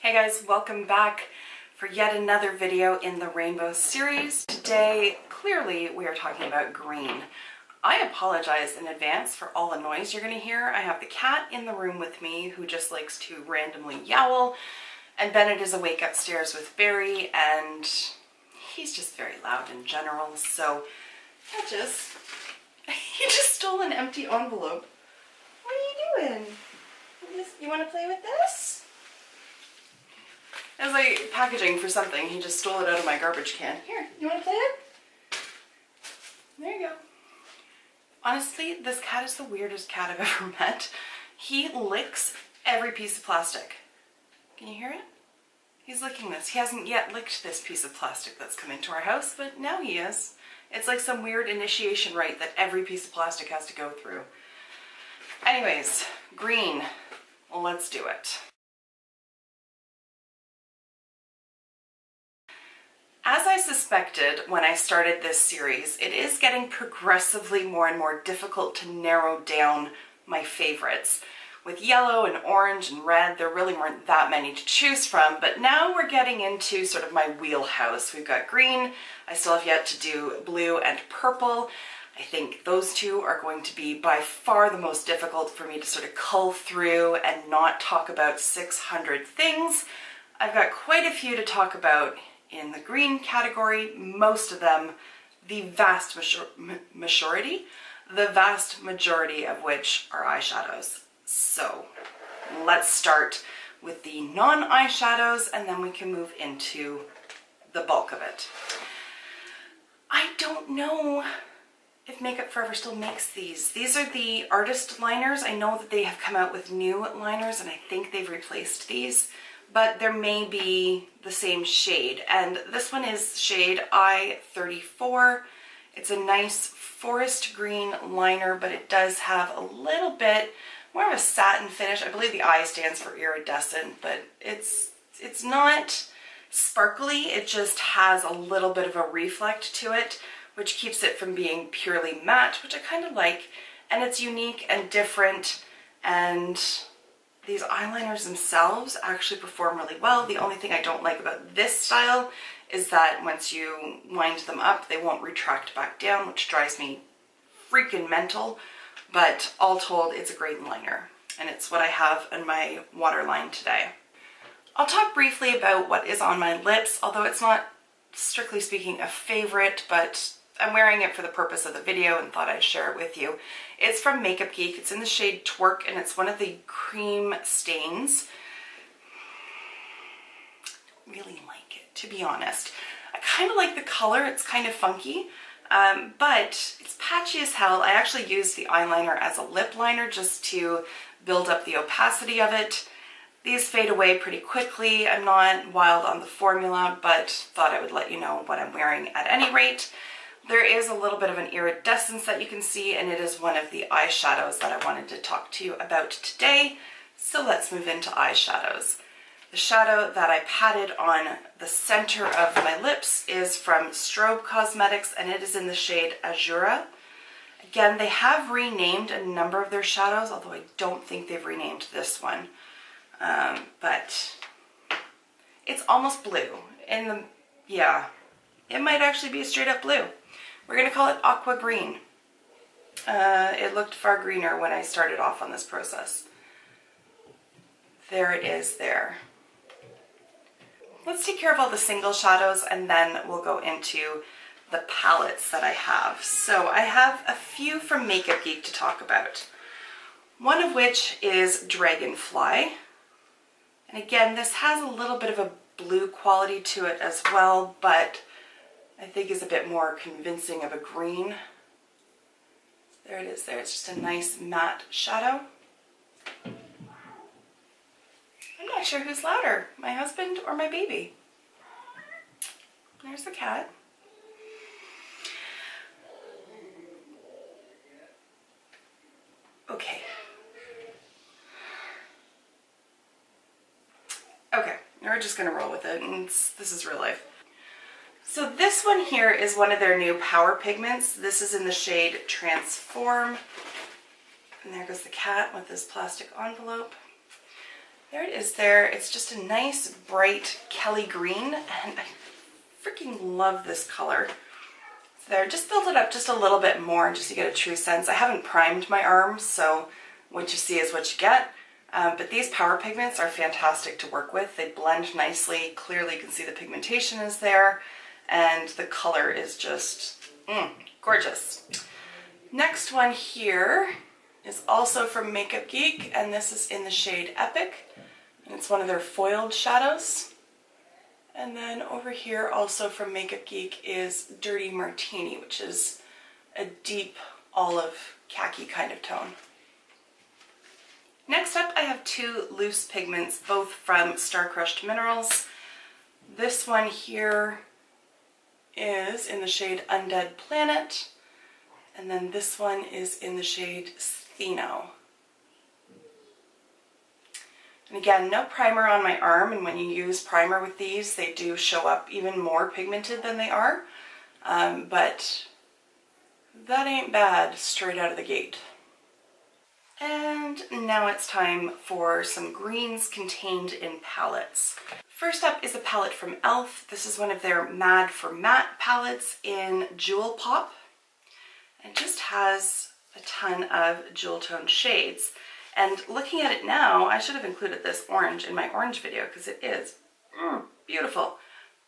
Hey guys, welcome back for yet another video in the Rainbow series. Today, clearly, we are talking about green. I apologize in advance for all the noise you're going to hear. I have the cat in the room with me who just likes to randomly yowl, and Bennett is awake upstairs with Barry, and he's just very loud in general, so he just stole an empty envelope. What are you doing? You want to play with this? It was like packaging for something. He just stole it out of my garbage can. Here, you want to play it? There you go. Honestly, this cat is the weirdest cat I've ever met. He licks every piece of plastic. Can you hear it? He's licking this. He hasn't yet licked this piece of plastic that's come into our house, but now he is. It's like some weird initiation rite that every piece of plastic has to go through. Anyways, green. Let's do it. As I suspected when I started this series, it is getting progressively more and more difficult to narrow down my favorites. With yellow and orange and red, there really weren't that many to choose from, but now we're getting into sort of my wheelhouse. We've got green, I still have yet to do blue and purple. I think those two are going to be by far the most difficult for me to sort of cull through and not talk about 600 things. I've got quite a few to talk about in the green category, most of them, the vast majority of which are eyeshadows. So let's start with the non-eyeshadows and then we can move into the bulk of it. I don't know if Makeup Forever still makes these. These are the artist liners. I know that they have come out with new liners and I think they've replaced these, but there may be the same shade. And this one is shade I-34. It's a nice forest green liner, but it does have a little bit more of a satin finish. I believe the I stands for iridescent, but it's not sparkly. It just has a little bit of a reflect to it, which keeps it from being purely matte, which I kind of like. And it's unique and different, and these eyeliners themselves actually perform really well. The only thing I don't like about this style is that once you wind them up, they won't retract back down, which drives me freaking mental. But all told, it's a great liner, and it's what I have in my waterline today. I'll talk briefly about what is on my lips, although it's not strictly speaking a favorite, but I'm wearing it for the purpose of the video and thought I'd share it with you. It's from Makeup Geek. It's in the shade Twerk, and it's one of the cream stains. I don't really like it, to be honest. I kind of like the color. It's kind of funky, but it's patchy as hell. I actually used the eyeliner as a lip liner just to build up the opacity of it. These fade away pretty quickly. I'm not wild on the formula, but thought I would let you know what I'm wearing at any rate. There is a little bit of an iridescence that you can see, and it is one of the eyeshadows that I wanted to talk to you about today. So let's move into eyeshadows. The shadow that I patted on the center of my lips is from Strobe Cosmetics, and it is in the shade Azura. Again, they have renamed a number of their shadows, although I don't think they've renamed this one. But it's almost blue. Yeah, it might actually be a straight up blue. We're going to call it aqua green. It looked far greener when I started off on this process. There it is there. Let's take care of all the single shadows and then we'll go into the palettes that I have. So I have a few from Makeup Geek to talk about. One of which is Dragonfly. And again, this has a little bit of a blue quality to it as well, but I think is a bit more convincing of a green. There it is there. It's just a nice matte shadow. I'm not sure who's louder, my husband or my baby. There's the cat. Okay. Okay, we're just gonna roll with it, and this is real life. So this one here is one of their new Power Pigments. This is in the shade Transform. And there goes the cat with this plastic envelope. There it is there. It's just a nice bright Kelly green, and I freaking love this color. So there, just build it up just a little bit more just to get a true sense. I haven't primed my arms, so what you see is what you get. But these power pigments are fantastic to work with. They blend nicely. Clearly you can see the pigmentation is there, and the color is just gorgeous. Next one here is also from Makeup Geek, and this is in the shade Epic, and it's one of their foiled shadows. And then over here also from Makeup Geek is Dirty Martini, which is a deep olive khaki kind of tone. Next up I have two loose pigments, both from Star Crushed Minerals. This one here is in the shade Undead Planet, and then this one is in the shade Stheno. And again, no primer on my arm, and when you use primer with these, they do show up even more pigmented than they are, but that ain't bad straight out of the gate. And now it's time for some greens contained in palettes. First up is a palette from e.l.f. This is one of their Mad for Matte palettes in Jewel Pop. It just has a ton of jewel tone shades. And looking at it now, I should have included this orange in my orange video because it is beautiful.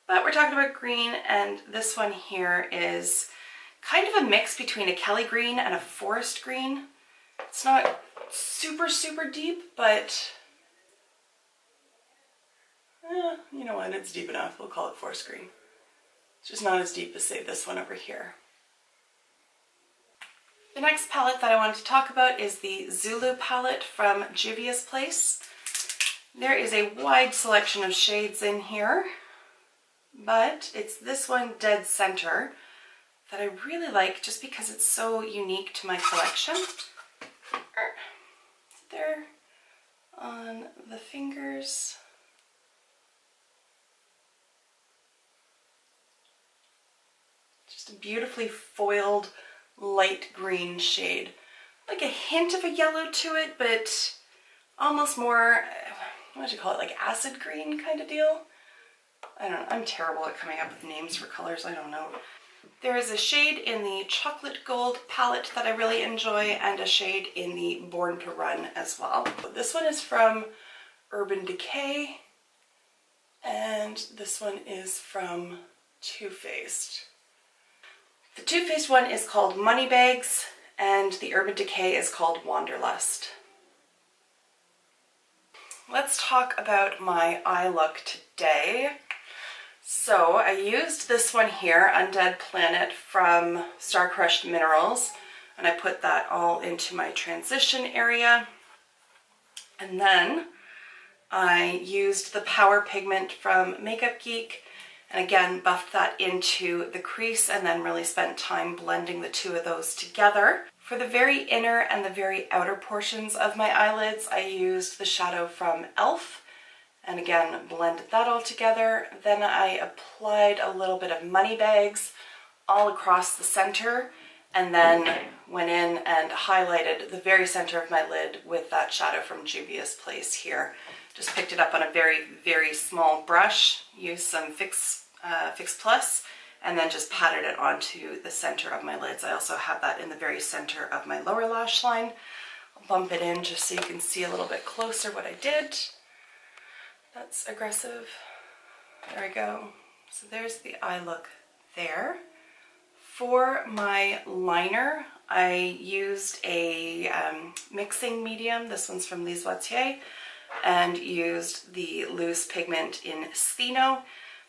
But we're talking about green, and this one here is kind of a mix between a Kelly green and a forest green. It's not super, super deep, but you know what, it's deep enough. We'll call it forest green. It's just not as deep as, say, this one over here. The next palette that I wanted to talk about is the Zulu palette from Juvia's Place. There is a wide selection of shades in here, but it's this one, Dead Center, that I really like just because it's so unique to my collection. There on the fingers. Just a beautifully foiled light green shade. Like a hint of a yellow to it, but almost more, what would you call it, like acid green kind of deal? I don't know, I'm terrible at coming up with names for colors, I don't know. There is a shade in the Chocolate Gold palette that I really enjoy, and a shade in the Born to Run as well. This one is from Urban Decay, and this one is from Too Faced. The Too Faced one is called Moneybags, and the Urban Decay is called Wanderlust. Let's talk about my eye look today. So I used this one here, Undead Planet from Star Crushed Minerals, and I put that all into my transition area. And then I used the Power Pigment from Makeup Geek, and again buffed that into the crease, and then really spent time blending the two of those together. For the very inner and the very outer portions of my eyelids, I used the shadow from e.l.f. and again blended that all together. Then I applied a little bit of Moneybags all across the center, and then went in and highlighted the very center of my lid with that shadow from Juvia's Place here. Just picked it up on a very, very small brush, used some Fix Plus, and then just patted it onto the center of my lids. I also have that in the very center of my lower lash line. I'll bump it in just so you can see a little bit closer what I did. That's aggressive. There we go. So there's the eye look there. For my liner, I used a mixing medium. This one's from Lise Watier, and used the loose pigment in Stheno.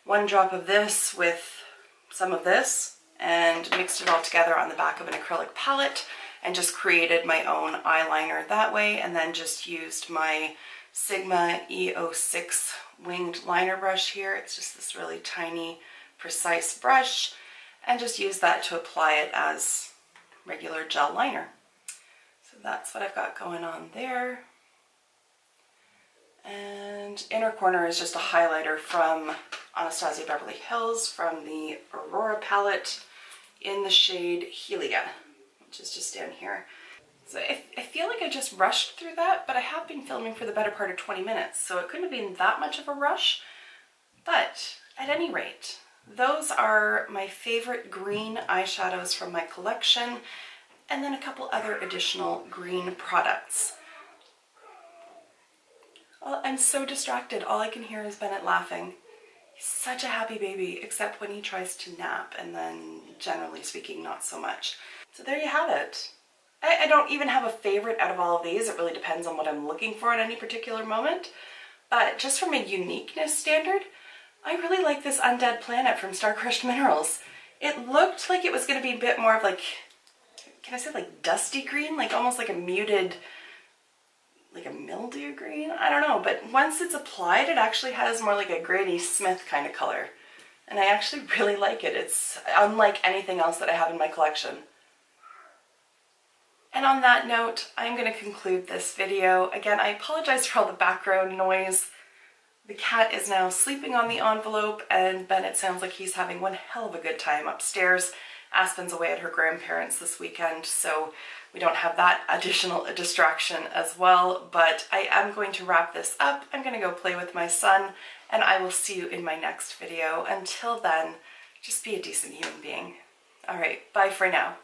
One drop of this with some of this, and mixed it all together on the back of an acrylic palette, and just created my own eyeliner that way, and then just used my Sigma E06 winged liner brush here. It's just this really tiny, precise brush, and just use that to apply it as regular gel liner. So that's what I've got going on there. And inner corner is just a highlighter from Anastasia Beverly Hills from the Aurora palette in the shade Helia, which is just down here. So I feel like I just rushed through that, but I have been filming for the better part of 20 minutes, so it couldn't have been that much of a rush. But at any rate, those are my favorite green eyeshadows from my collection, and then a couple other additional green products. Oh, I'm so distracted. All I can hear is Bennett laughing. He's such a happy baby, except when he tries to nap, and then generally speaking, not so much. So there you have it. I don't even have a favorite out of all of these. It really depends on what I'm looking for at any particular moment. But just from a uniqueness standard, I really like this Undead Planet from Star Crushed Minerals. It looked like it was going to be a bit more of like, can I say like dusty green? Like almost like a muted, like a mildew green? I don't know, but once it's applied, it actually has more like a Granny Smith kind of color. And I actually really like it. It's unlike anything else that I have in my collection. And on that note, I'm going to conclude this video. Again, I apologize for all the background noise. The cat is now sleeping on the envelope, and Bennett sounds like he's having one hell of a good time upstairs. Aspen's away at her grandparents this weekend, so we don't have that additional distraction as well. But I am going to wrap this up. I'm going to go play with my son, and I will see you in my next video. Until then, just be a decent human being. All right, bye for now.